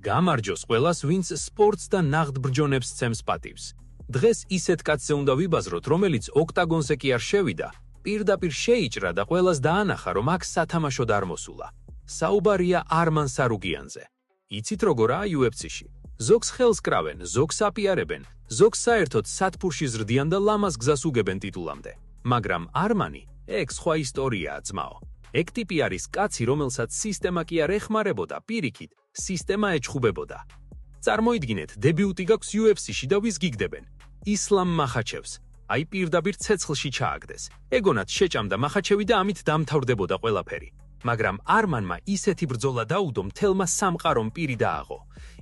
გამარჯოს ყველას, ვინც სპორტს და ნაღდ ბრძონებს ცემს პატივს. დღეს ისეთ კაცზე უნდა ვიბაზროთ, რომელიც ოქტაგონზე კი არ შევიდა, პირდაპირ შეიჭრა და ყველას დაანახა, რომ აქ სათამაშოდ არ მოსულა. საუბარია არმან სარუკიანზე. იცით როგორაა UFC-ში? ზოგს ხელს კრავენ, ზოგს აპიარებენ, ზოგს საერთოდ სათფურში ზრდიან და ლამაზ გზას უგებენ ტიტულამდე. მაგრამ არმანი, ეგ სხვა ისტორიაა, ძმაო. ეგ ტიპი არის კაცი, რომელსაც სისტემა კი არ ეხმარებოდა, პირიქით, სისტემა ეჩხუბებოდა. წარმოიდგინეთ, დებიუტი გაქვს UFC-ში და ვის გიგდებენ? ისლამ მახაჩევს. აი პირდაპირ ცეცხლში ჩააგდეს. ეგონათ შეჭამდა მახაჩევი და ამით დამთავრდებოდა ყველაფერი. მაგრამ არმანმა ისეთი ბრძოლა დაუდო, მთელმა სამყარომ პირი დააღო.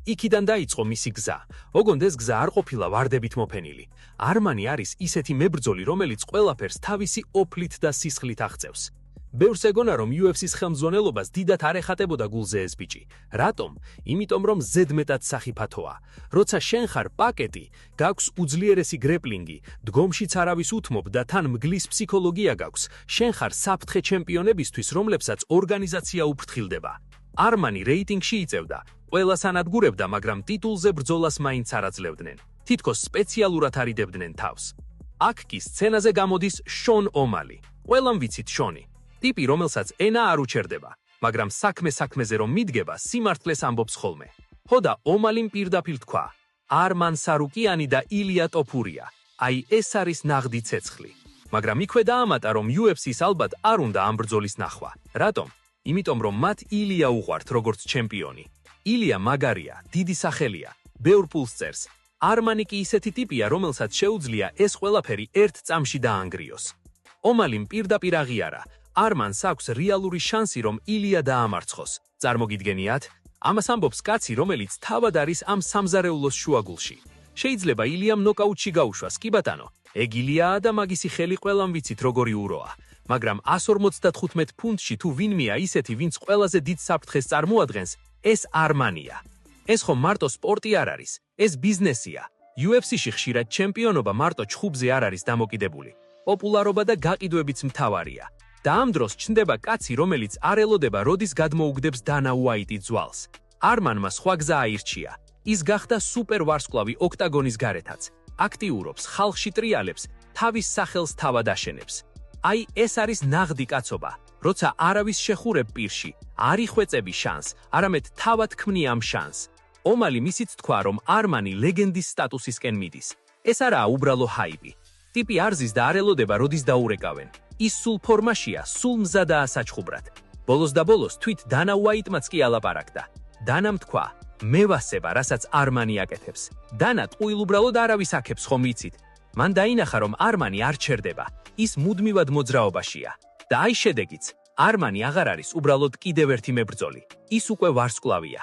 იქიდან დაიწყო მისი გზა. ოღონდ ეს გზა არ ყოფილა ვარდებით მოფენილი. არმანი არის ისეთი მებრძოლი, რომელიც ყველაფერს თავისი ოფლით და სისხლით აღწევს. ბევრს ეგონა, რომ UFC-ს ხელმძღვანელობას დიდად არ ეხატებოდა გულზე ეს ბიჭი. რატომ? იმიტომ, რომ ზედმეტად სახიფათოა. როცა შენ ხარ პაკეტი, გაქვს უძლიერესი გრეპლინგი, დგომშიც არავის უთმობ და თან მგლის ფსიქოლოგია გაქვს, შენ ხარ საფრთხე ჩემპიონებისთვის, რომლებსაც ორგანიზაცია უფრთხილდება. არმანი რეიტინგში იწევდა, ყველას ანადგურებდა, მაგრამ ტიტულზე ბრძოლას მაინც არ აძლევდნენ. თითქოს სპეციალურად არიდებდნენ თავს. აქ კი სცენაზე გამოდის შონ ომალი. ყველამ ვიცით შონი. ტიპი, რომელსაც ენა არ უჩერდება, მაგრამ საქმეზე რომ მიდგება, სიმართლეს ამბობს ხოლმე. ხო და ომალიმ პირდაპირ თქვა, არმან სარუკიანი და ილია ტოფურია. აი ეს არის ნაღდი ცეცხლი. მაგრამ იქვე დაამატა, რომ UFC-ს ალბათ არ უნდა ამ ბრძოლის ნახვა. რატომ? იმიტომ, რომ მათ ილია უყვართ როგორც ჩემპიონი. ილია მაგარია, დიდი სახელია, ბევრ პულს წერს. არმანი კი ისეთი ტიპია, რომელსაც შეუძლია ეს ყველაფერი ერთ წამში დაანგრიოს. ომალიმ პირდაპირ აღიარა, არმანს აქვს რეალური შანსი, რომ ილია დაამარცხოს. წარმოგიდგენიათ? ამას ამბობს კაცი, რომელიც თავად არის ამ სამზარეულოს შუაგულში. შეიძლება ილიამ ნოკაუტში გაუშვას, კი ბატონო. ეგ ილიაა და მაგისი ხელი ყველამ ვიცით როგორი უროა. მაგრამ 155 ფუნტში თუ ვინმეა ისეთი, ვინც ყველაზე დიდ საფრთხეს წარმოადგენს, ეს არმანია. ეს ხომ მარტო სპორტი არ არის, ეს ბიზნესია. UFC-ში ხშირად ჩემპიონობა მარტო ჩხუბზე არ არის დამოკიდებული. პოპულარობა და გაყიდვებიც მთავარია. და ამ დროს ჩნდება კაცი, რომელიც არ ელოდება, როდის გადმოუგდებს დანა უაიტი ძვალს. არმანმა სხვა გზა აირჩია. ის გახდა სუპერ ვარსკვლავი ოქტაგონის გარეთაც. აქტიურობს, ხალხში ტრიალებს, თავის სახელს თავად აშენებს. აი ეს არის ნაღდი კაცობა, როცა არავის შეხურებ პირში, არ იხვეწები შანს, არამედ თავად ქმნი ამ შანს. ომალი მისიც თქვა, რომ არმანი ლეგენდის სტატუსისკენ მიდის. ეს არაა უბრალო ჰაიპი. ტიპი არ ზის და არ ელოდება, როდის დაურეკავენ. ის სულ ფორმაშია, სულ მზადაა საჩხუბრად. ბოლოს და ბოლოს თვით დანა უაიტმაც კი ალაპარაკდა. დანამ თქვა, მე ვასება, რასაც არმანი აკეთებს. დანა ტყუილ უბრალოდ არავის აქებს ხომ იცით. მან დაინახა, რომ არმანი არ ჩერდება. ის მუდმივად მოძრაობაშია. და აი შედეგიც, არმანი აღარ არის უბრალოდ კიდევ ერთი მებრძოლი. ის უკვე ვარსკვლავია.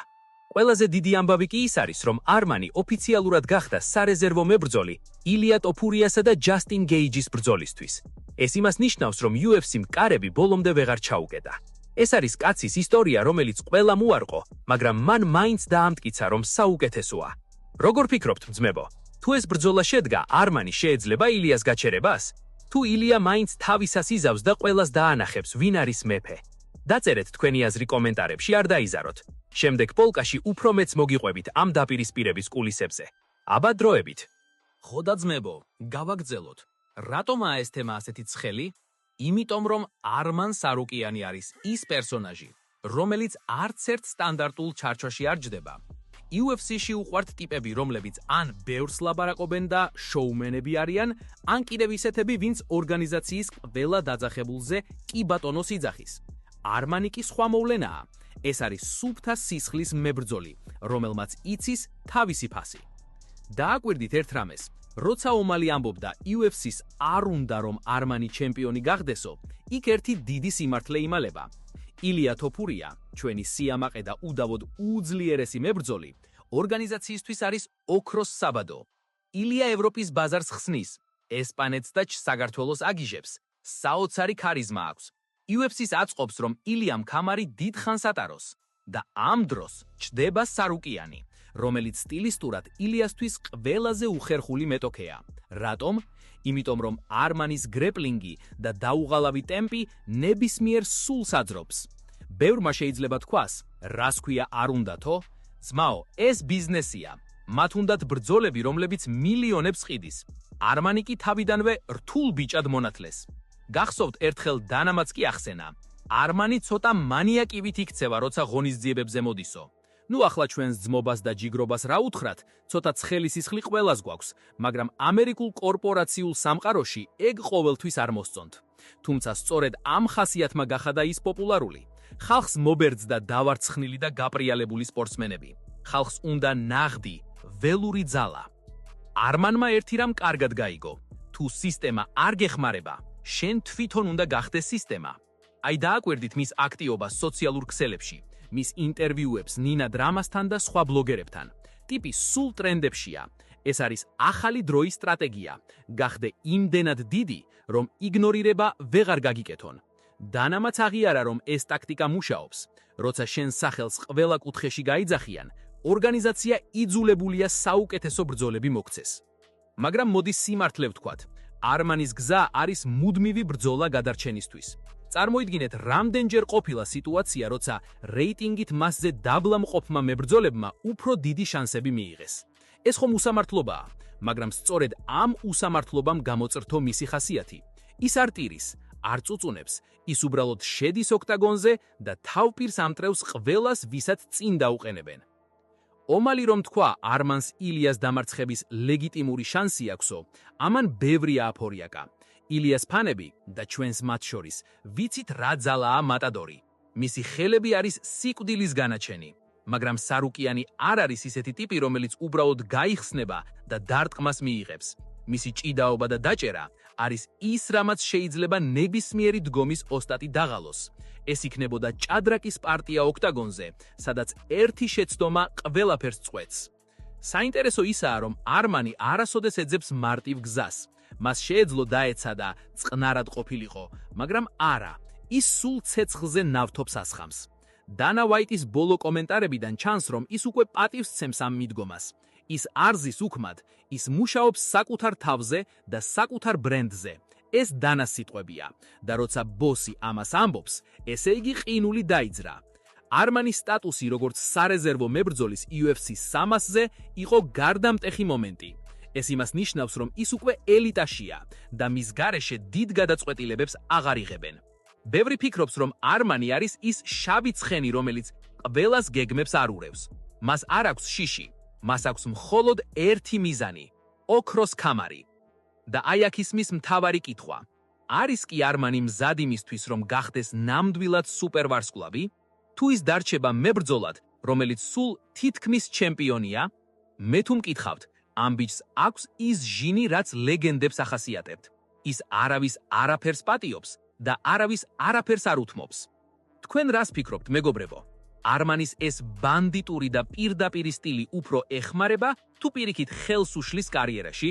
ყველაზე დიდი ამბავი კი ის არის, რომ არმანი ოფიციალურად გახდა სარეზერვო მებრძოლი ილია ტოფურიასა და ჯასტინ გეიჯის ბრძოლისთვის. ეს იმას ნიშნავს, რომ UFC-მ კარები ბოლომდე ვეღარ ჩაუკეტა. ეს არის კაცის ისტორია, რომელიც ყველამ უარყო, მაგრამ მან მაინც დაამტკიცა, რომ საუკეთესოა. როგორ ფიქრობთ, ძმებო? თუ ეს ბრძოლა შედგა, არმანი შეეძლება ილიას გაჩერებას? თუ ილია მაინც თავისას იზავს და ყველას დაანახებს, ვინ არის მეფე? დაწერეთ თქვენი აზრი კომენტარებში, არ დაიზაროთ. შემდეგ პოლკაში უფრო მეც მოგიყვებით ამ დაპირისპირების კულისებზე. აბა დროებით. ხო და ძმებო, გავაგრძელოთ. რატომაა ეს თემა ასეთი ცხელი? იმიტომ, რომ არმან სარუკიანი არის ის პერსონაჟი, რომელიც არც ერთ სტანდარტულ ჩარჩოში არ ჯდება. UFC-ში უყვართ ტიპები, რომლებიც ან ბევრს ლაპარაკობენ და შოუმენები არიან, ან კიდევ ისეთები, ვინც ორგანიზაციის ყველა დაძახებულზე კი ბატონოს იძახის. არმანი კი სხვა მოვლენაა. ეს არის სუფთა სისხლის მებრძოლი, რომელმაც იცის თავისი ფასი. დააკვირდით ერთ რამეს. როცა ომალი ამბობდა UFC-ს არ უნდა რომ არმანი ჩემპიონი გახდესო, იქ ერთი დიდი სიმართლე იმალება. ილია ტოფურია, ჩვენი სიამაყე და უდავოდ უძლიერესი მებრძოლი, ორგანიზაციისთვის არის ოქროს საბადო. ილია ევროპის ბაზარს ხსნის, ესპანეთს და საქართველოს აგიჟებს, საოცარი ქარიზმა აქვს. UFC-ს აწყობს, რომ ილიამ ქამარი დიდხანს ატაროს და ამ დროს ჩდება სარუკიანი, რომელიც სტილისტურად ილიასთვის ყველაზე უხერხული მეტოქეა. რატომ? იმიტომ, რომ არმანის გრეპლინგი და დაუღალავი ტემპი ნებისმიერ სულს აძრობს. ბევრმა შეიძლება თქვას, რას ქვია არ უნდათო? ძმაო, ეს ბიზნესია. მათ უნდათ ბრძოლები, რომლებიც მილიონებს ყიდის. არმანი კი თავიდანვე რთულ ბიჭად მონათლეს. გახსოვთ, ერთხელ დანამაც კი ახსენა. არმანი ცოტა მანიაკივით იქცევა, როცა ღონისძიებებზე მოდისო. ნუ ახლა ჩვენს ძმობას და ჯიგრობას რა უთხრათ, ცოტა ცხელი სისხლი ყველას გვაქვს, მაგრამ ამერიკულ კორპორაციულ სამყაროში ეგ ყოველთვის არ მოსწონთ. თუმცა სწორედ ამ ხასიათმა გახადა ის პოპულარული. ხალხს მობერძდა დავარცხნილი და გაპრიალებული სპორტსმენები. ხალხს უნდა ნაღდი, ველური ძალა. არმანმა ერთი რამ კარგად გაიგო. თუ სისტემა არ გეხმარება, შენ თვითონ უნდა გახდეს სისტემა. აი დააკვირდით მის აქტიობას სოციალურ ქსელებში, მის ინტერვიუებს ნინა დრამასთან და სხვა ბლოგერებთან. ტიპი სულ ტრენდებშია. ეს არის ახალი დროის სტრატეგია. გახდე იმდენად დიდი, რომ იგნორირება ვეღარ გაგიკეთონ. დანამაც აღიარა, რომ ეს ტაქტიკა მუშაობს. როცა შენ სახელს ყველა კუთხეში გაიძახიან, ორგანიზაცია იძულებულია საუკეთესო ბრძოლები მოგცეს. მაგრამ მოდი სიმართლე ვთქვათ, არმანის გზა არის მუდმივი ბრძოლა გადარჩენისთვის. წარმოიდგინეთ, რამდენჯერ ყოფილა სიტუაცია, როცა რეიტინგით მასზე დაბლა მყოფმა მებრძოლებმა უფრო დიდი შანსები მიიღეს. ეს ხომ უსამართლობაა, მაგრამ სწორედ ამ უსამართლობამ გამოწრთო მისი ხასიათი. ის არ ტირის, არ წუწუნებს, ის უბრალოდ შედის ოქტაგონზე და თავპირს ამტრევს ყველას, ვისაც წინ დაუყენებენ. ომალი რომ თქვა, არმანს ილიას დამარცხების ლეგიტიმური შანსი აქვსო, ამან ბევრი ააფორიაკა. ილიას ფანები და ჩვენს მათ შორის ვიცით რა ძალაა მატადორი. მისი ხელები არის სიკვდილის განაჩენი. მაგრამ სარუკიანი არ არის ისეთი ტიპი, რომელიც უბრალოდ გაიხსნება და დარტყმას მიიღებს. მისი ჭიდაობა და დაჭერა არის ის, რამაც შეიძლება ნებისმიერი დგომის ოსტატი დაღალოს. ეს იქნებოდა ჭადრაკის პარტია ოქტაგონზე, სადაც ერთი შეცდომა ყველაფერს წყვეტს. საინტერესო ისაა, რომ არმანი არასოდეს ეძებს მარტივ გზას. მას შეეძლო დაეცა და წყნარად ყოფილიყო, მაგრამ არა, ის სულ ცეცხლზე ნავთობს ასხამს. დანა ვაიტის ბოლო კომენტარებიდან ჩანს, რომ ის უკვე პატივს ცემს ამ მიდგომას. ის არ ზის უქმად, ის მუშაობს საკუთარ თავზე და საკუთარ ბრენდზე. ეს დანას სიტყვებია და როცა ბოსი ამას ამბობს, ესე იგი ყინული დაიძრა. არმანის სტატუსი როგორც სარეზერვო მებრძოლის UFC 300-ზე იყო გარდამტეხი მომენტი. ეს იმას ნიშნავს, რომ ის უკვე ელიტაშია და მის გარეშე დიდ გადაწყვეტილებებს აღარ იღებენ. ბევრი ფიქრობს, რომ არმანი არის ის შავი ცხენი, რომელიც ყველას გეგმებს არ ურევს. მას არ აქვს შიში, მას აქვს მხოლოდ ერთი მიზანი, ოქროს ქამარი. და აი აქ ისმის მთავარი კითხვა. არის კი არმანი მზად იმისთვის, რომ გახდეს ნამდვილად სუპერვარსკვლავი? თუ ის დარჩება მებრძოლად, რომელიც სულ თითქმის ჩემპიონია? მე თუ მკითხავთ, ამ ბიჭს აქვს ის ჟინი, რაც ლეგენდებს ახასიათებთ. ის არავის არაფერს პატიობს და არავის არაფერს არ უთმობს. თქვენ რას ფიქრობთ, მეგობრებო? არმანის ეს ბანდიტური და პირდაპირი სტილი უფრო ეხმარება თუ პირიქით ხელს უშლის კარიერაში?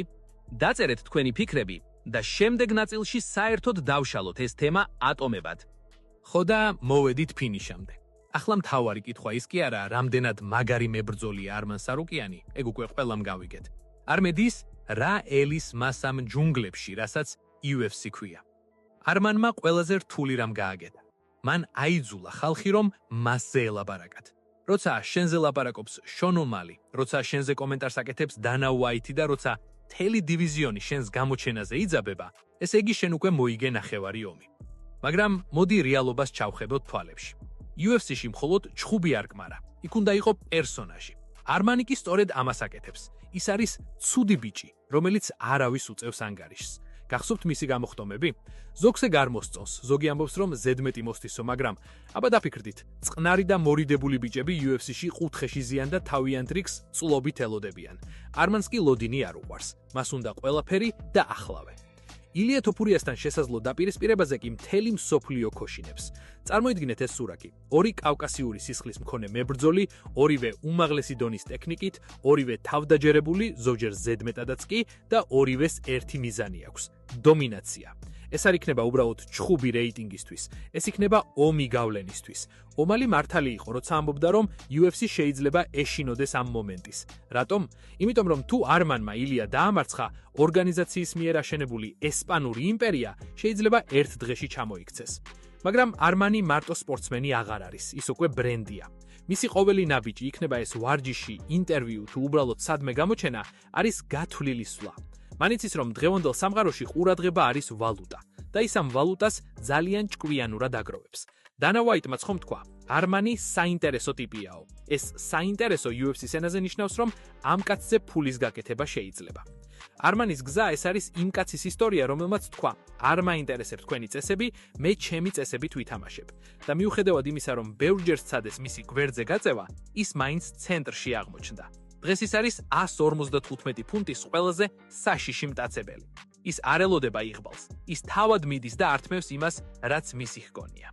დაწერეთ თქვენი ფიქრები და შემდეგ ნაწილში საერთოდ დავშალოთ ეს თემა ატომებად. ხო და მოვედით ფინიშამდე. ახლა მთავარი კითხვა ის კი არა, რამდენად მაგარი მებრძოლია არმან სარუკიანი, ეგ უკვე ყველამ გავიგეთ. არ მედის რა ელის მასამ ჯუნგლებში, რასაც UFC ქვია. არმანმა ყველაზე რთული რამ გააკეთა. მან აიძულა ხალხი, რომ მასზე ელაპარაკათ. როცა შენზე ლაპარაკობს შონ ომალი, როცა შენზე კომენტარს აკეთებს დანა ვაიტი და როცა მთელი დივიზიონი შენს გამოჩენაზე იძაბება, ესე იგი შენ უკვე მოიგე ნახევარი ომი. მაგრამ მოდი რეალობას ჩავხებოთ თვალებში. UFC-ში მხოლოდ ჩხუბი არ კმარა, იქ უნდა იყო პერსონაჟი. არმანი კი სწორედ ამას აკეთებს. ის არის ცუდი ბიჭი, რომელიც არავის უწევს ანგარიშს. გახსოვთ მისი გამოხტომები? ზოგზე გარმოსწონს, ზოგი ამბობს, რომ ზედმეტი მოსთისო, მაგრამ აბა დაფიქრდით, წყნარი და მორიდებული ბიჭები UFC-ში ყუთხეში ზიან და თავიანთ რიგს წლობით ელოდებიან. არმანს კი ლოდინი არ უყვარს, მას უნდა ყველაფერი და ახლავე. ილია თოფურიასთან შესაძლო დაპირისპირებაზე კი მთელი მსოფლიო ქოშინებს. წარმოიდგინეთ ეს სურათი. ორი კავკასიური სისხლის მქონე მებრძოლი, ორივე უმაღლესი დონის ტექნიკით, ორივე თავდაჯერებული, ზოგჯერ ზედმეტადაც კი და ორივეს ერთი მიზანი აქვს: დომინაცია. ეს არ იქნება უბრალოდ ჩხუბი რეიტინგისთვის, ეს იქნება ომი გავლენისთვის. ომალი მართალი იყო, როცა ამბობდა, რომ UFC შეიძლება ეშინოდეს ამ მომენტის. რატომ? იმიტომ რომ თუ არმანმა ილია დაამარცხა, ორგანიზაციის მიერ აშენებული ესპანური იმპერია შეიძლება ერთ დღეში ჩამოიქცეს. მაგრამ არმანი მარტო სპორტსმენი აღარ არის, ის უკვე ბრენდია. მისი ყოველი ნაბიჯი, იქნება ეს ვარჯიში, ინტერვიუ თუ უბრალოდ სადმე გამოჩენა, არის გათვლილი სვლა. მან იცის, რომ დღევანდელ სამყაროში ყურადღება არის ვალუტა და ის ამ ვალუტას ძალიან ჭკვიანურად აგროვებს. დანა ვაიტმა ხომ თქვა, არმანი საინტერესო ტიპიაო. ეს საინტერესო UFC-ს ენაზე ნიშნავს, რომ ამ კაცზე ფულის გაკეთება შეიძლება. არმანის გზა ეს არის იმ კაცის ისტორია, რომელმაც თქვა, არ მაინტერესებს თქვენი წესები, მე ჩემი წესებით ვითამაშებ. და მიუხედავად იმისა, რომ ბევრჯერ სცადეს მისი გვერდზე გაწევა, ის მაინც ცენტრში აღმოჩნდა. დღეს ის არის 155 ფუნტის ყველაზე საშიში მტაცებელი. ის არ ელოდება იღბალს, ის თავად მიდის და ართმევს იმას, რაც მისი ჰგონია.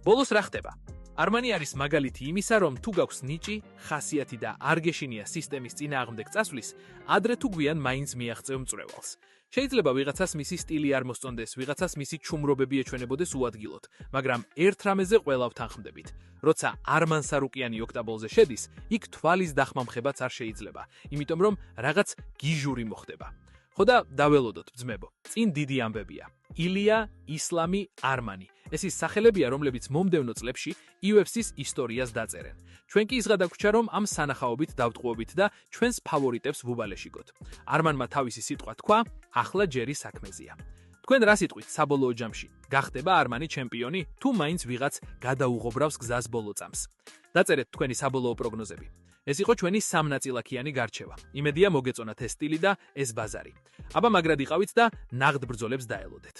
ბოლოს რა ხდება? არმანი არის მაგალითი იმისა, რომ თუ გაქვს ნიჭი, ხასიათი და არ გეშინია სისტემის წინააღმდეგ წასვლის, ადრე თუ გვიან მაინც მიაღწევ მწვერვალს. შეიძლება ვიღაცას მისი სტილი არ მოსწონდეს, ვიღაცას მისი ჩუმრობები ეჩვენებოდეს უადგილოდ, მაგრამ ერთ რამეზე ყველა ვთანხმდებით. როცა არმან სარუკიანი ოქტაბოლზე შედის, იქ თვალის დახმამხებაც არ შეიძლება, იმიტომ რომ რაღაც გიჟური მოხდება. ხო და დაველოდოთ, ძმებო, წინ დიდი ამბებია. ილია, ისლამი, არმანი. ეს ის სახელებია, რომლებიც მომდევნო წლებში UFC-ს ისტორიას დაწერენ. ჩვენ კი ის გადაგვჭა, რომ ამ სანახაობით დავტყუობით და ჩვენს ფავორიტებს ვუბალეშიგოთ. არმანმა თავისი სიტყვა თქვა, ახლა ჯერი საქმეზეა. თქვენ რა სიტყვით საბოლოო ჯამში? გახდება არმანი ჩემპიონი, თუ მაინც ვიღაც გადაუღობრავს გზას ბოლო წამს? დაწერეთ თქვენი საბოლოო პროგნოზები. ეს იყო ჩვენი სამნაწილაკიანი გარჩევა. იმედია მოგეწონათ ეს სტილი და ეს ბაზარი. აბა მაგრად იყავით და ნაღდ ბრძოლებს დაელოდეთ.